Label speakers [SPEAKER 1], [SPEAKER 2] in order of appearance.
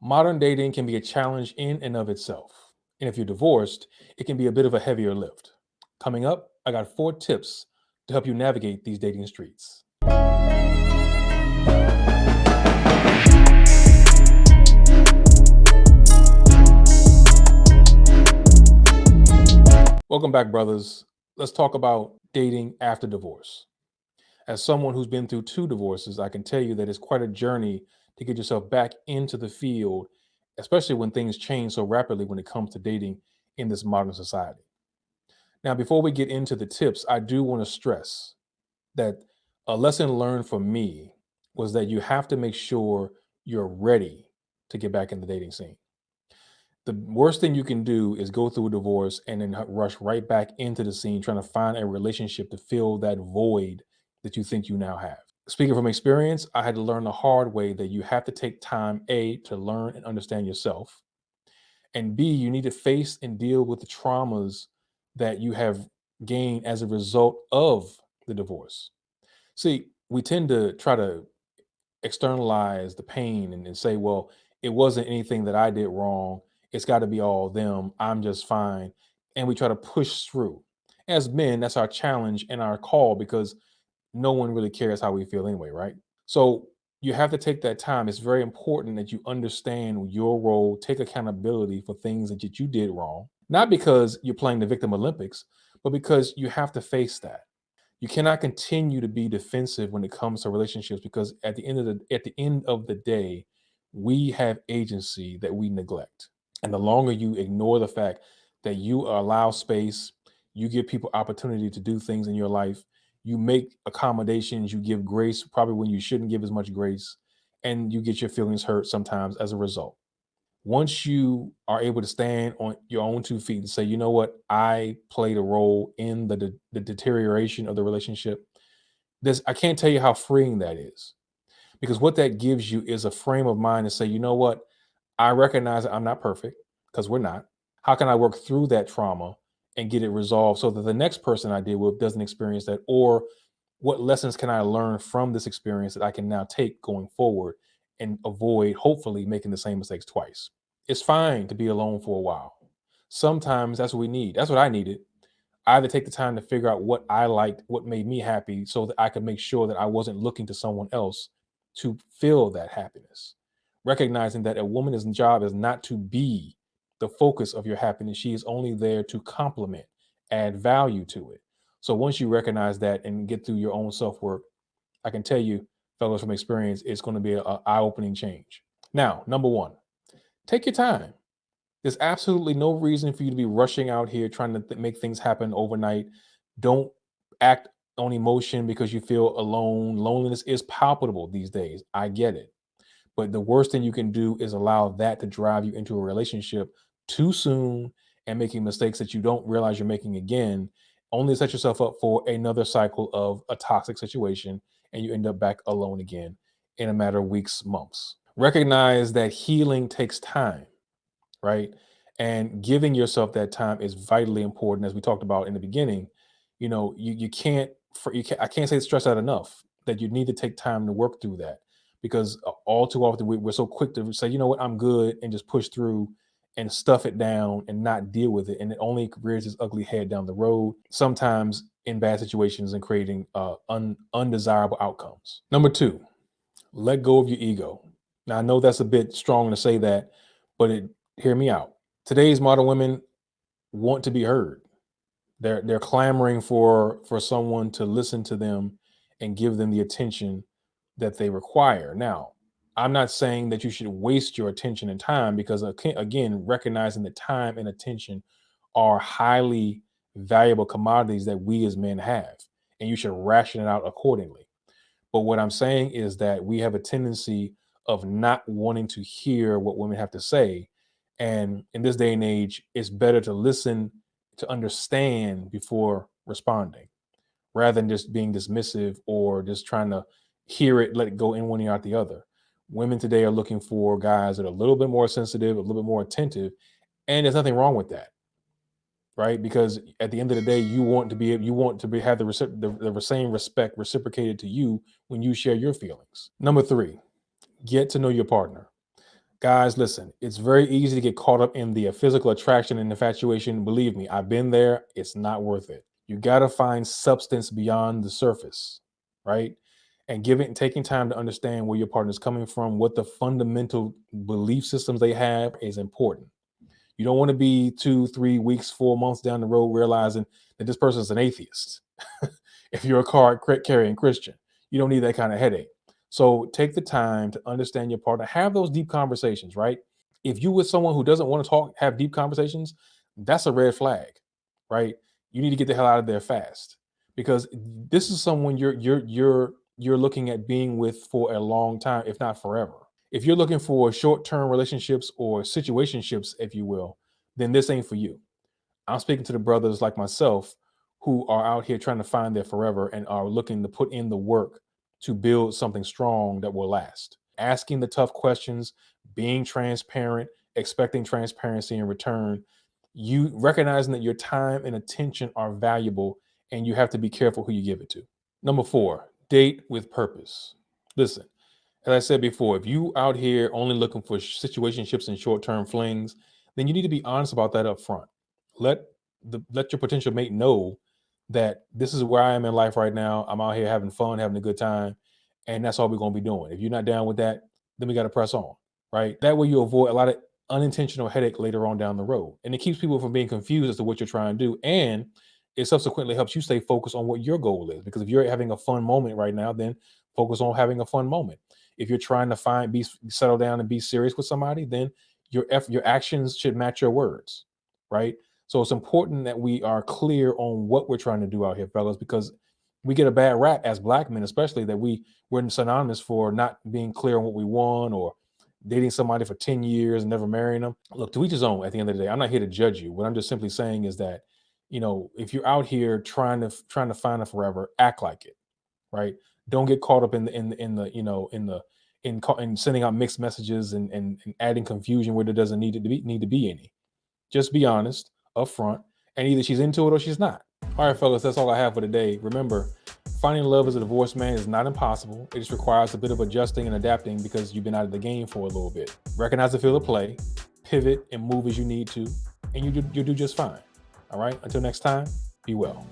[SPEAKER 1] Modern dating can be a challenge in and of itself. And if you're divorced, it can be a bit of a heavier lift. Coming up, I got 4 tips to help you navigate these dating streets. Welcome back, brothers. Let's talk about dating after divorce. As someone who's been through 2 divorces, I can tell you that it's quite a journey to get yourself back into the field, especially when things change so rapidly when it comes to dating in this modern society. Now, before we get into the tips, I do want to stress that a lesson learned from me was that you have to make sure you're ready to get back in the dating scene. The worst thing you can do is go through a divorce and then rush right back into the scene trying to find a relationship to fill that void that you think you now have. Speaking from experience, I had to learn the hard way that you have to take time, A, to learn and understand yourself, and B, you need to face and deal with the traumas that you have gained as a result of the divorce. See, we tend to try to externalize the pain and say, well, it wasn't anything that I did wrong. It's got to be all them. I'm just fine. And we try to push through. As men, that's our challenge and our call because no one really cares how we feel anyway, right? So you have to take that time. It's very important that you understand your role, take accountability for things that you did wrong, not because you're playing the victim Olympics, but because you have to face that. You cannot continue to be defensive when it comes to relationships because at the end of the day, we have agency that we neglect. And the longer you ignore the fact that you allow space, you give people opportunity to do things in your life, you make accommodations, you give grace probably when you shouldn't give as much grace, and you get your feelings hurt sometimes as a result. Once you are able to stand on your own 2 feet and say, you know what, I played a role in the deterioration of the relationship, this I can't tell you how freeing that is. Because what that gives you is a frame of mind to say, you know what, I recognize that I'm not perfect because we're not. How can I work through that trauma and get it resolved so that the next person I deal with doesn't experience that? Or what lessons can I learn from this experience that I can now take going forward and avoid, hopefully, making the same mistakes twice? It's fine to be alone for a while. Sometimes that's what we need. That's what I needed. I had to take the time to figure out what I liked, what made me happy, so that I could make sure that I wasn't looking to someone else to fill that happiness. Recognizing that a woman's job is not to be the focus of your happiness. She is only there to complement, add value to it. So once you recognize that and get through your own self work, I can tell you, fellows, from experience, it's going to be an eye opening change. Now, number one, take your time. There's absolutely no reason for you to be rushing out here trying to make things happen overnight. Don't act on emotion because you feel alone. Loneliness is palpable these days. I get it. But the worst thing you can do is allow that to drive you into a relationship too soon and making mistakes that you don't realize you're making again, only to set yourself up for another cycle of a toxic situation and you end up back alone again in a matter of weeks, months. Recognize that healing takes time, right? And giving yourself that time is vitally important, as we talked about in the beginning. You can't, I can't say stress out enough that you need to take time to work through that because all too often we're so quick to say, you know what, I'm good, and just push through and stuff it down and not deal with it, and it only rears its ugly head down the road. Sometimes in bad situations and creating undesirable outcomes. Number two, let go of your ego. Now I know that's a bit strong to say that, but hear me out. Today's modern women want to be heard. They're clamoring for someone to listen to them and give them the attention that they require. Now, I'm not saying that you should waste your attention and time because again, recognizing that time and attention are highly valuable commodities that we as men have, and you should ration it out accordingly. But what I'm saying is that we have a tendency of not wanting to hear what women have to say. And in this day and age, it's better to listen, to understand before responding, rather than just being dismissive or just trying to hear it, let it go in one ear out the other. Women today are looking for guys that are a little bit more sensitive, a little bit more attentive, and there's nothing wrong with that, right? Because at the end of the day, you want to have the same respect reciprocated to you when you share your feelings. Number three, get to know your partner. Guys, listen, it's very easy to get caught up in the physical attraction and infatuation. Believe me, I've been there. It's not worth it. You got to find substance beyond the surface, right? And giving taking time to understand where your partner's coming from, what the fundamental belief systems they have is important. You don't want to be 2, 3 weeks, 4 months down the road realizing that this person is an atheist. If you're a card carrying Christian, you don't need that kind of headache. So take the time to understand your partner, have those deep conversations, right? If you with someone who doesn't want to talk, have deep conversations, that's a red flag, right? You need to get the hell out of there fast because this is someone you're looking at being with for a long time, if not forever. If you're looking for short-term relationships or situationships, if you will, then this ain't for you. I'm speaking to the brothers like myself who are out here trying to find their forever and are looking to put in the work to build something strong that will last. Asking the tough questions, being transparent, expecting transparency in return, you recognizing that your time and attention are valuable and you have to be careful who you give it to. Number 4, date with purpose. Listen, as I said before, if you out here only looking for situationships and short-term flings, then you need to be honest about that up front. Let let your potential mate know that this is where I am in life right now. I'm out here having fun, having a good time, and that's all we're gonna be doing. If you're not down with that, then we got to press on, right? That way you avoid a lot of unintentional headache later on down the road, and it keeps people from being confused as to what you're trying to do, and it subsequently helps you stay focused on what your goal is. Because if you're having a fun moment right now, then focus on having a fun moment. If you're trying to settle down and be serious with somebody, then your actions should match your words, right? So it's important that we are clear on what we're trying to do out here, fellas, because we get a bad rap as black men, especially that we're synonymous for not being clear on what we want or dating somebody for 10 years and never marrying them. Look, to each his own at the end of the day. I'm not here to judge you. What I'm just simply saying is that, if you're out here trying to find a forever, act like it, right? Don't get caught up in sending out mixed messages and adding confusion where there doesn't need to be any. Just be honest upfront, and either she's into it or she's not. All right, fellas, that's all I have for today. Remember, finding love as a divorced man is not impossible. It just requires a bit of adjusting and adapting because you've been out of the game for a little bit. Recognize the field of play, pivot and move as you need to, and you'll do just fine. All right, until next time, be well.